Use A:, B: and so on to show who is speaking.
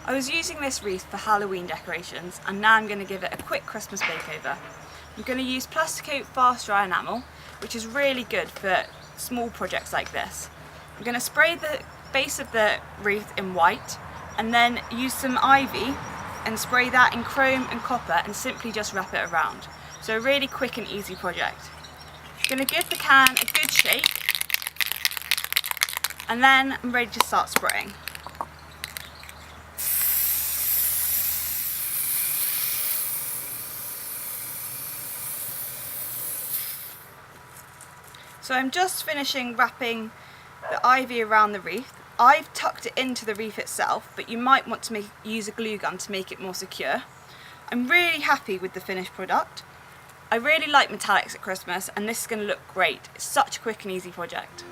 A: I was using this wreath for Halloween decorations and now I'm going to give it a quick Christmas makeover. I'm going to use PlastiKote fast dry enamel, which is really good for small projects like this. I'm going to spray the base of the wreath in white and then use some ivy and spray that in chrome and copper and simply just wrap it around. So a really quick and easy project. I'm going to give the can a good shake and then I'm ready to start spraying. So I'm just finishing wrapping the ivy around the wreath. I've tucked it into the wreath itself, but you might want to use a glue gun to make it more secure. I'm really happy with the finished product. I really like metallics at Christmas and this is going to look great. It's such a quick and easy project.